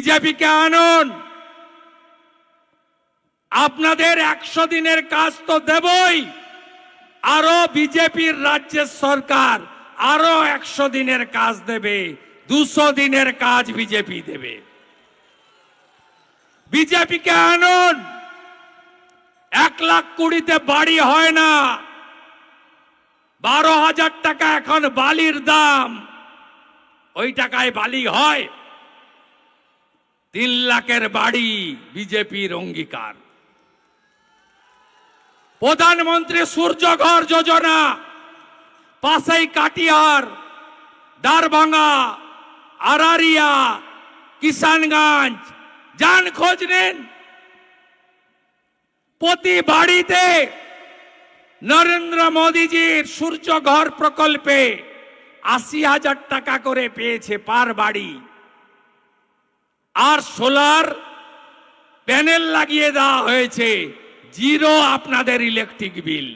বিজেপিকে আনুন, আপনাদের 100 দিনের কাজ তো দেবই, আরো বিজেপির রাজ্যের সরকার আরো 100 দিনের কাজ দেবে, 200 দিনের কাজ বিজেপি দেবে। বিজেপিকে আনুন। 1,20,000-তে বাড়ি হয় না, 12,000 টাকা এখন বালির দাম, ওই টাকায় বালি হয়? 3 লাখের বাড়ি বিজেপির অঙ্গীকার। প্রধানমন্ত্রী সূর্যঘর যোজনা, পাশেই কাটিহার, দারভাঙ্গা, আরারিয়া, কিষানগঞ্জ, যান খোঁজ নিন। প্রতি বাড়িতে নরেন্দ্র মোদীজির সূর্যঘর প্রকল্পে 80,000 টাকা করে পেয়েছে পার বাড়ি। আর সোলার প্যানেল লাগিয়ে দেওয়া হয়েছে, জিরো আপনাদের ইলেকট্রিক বিল।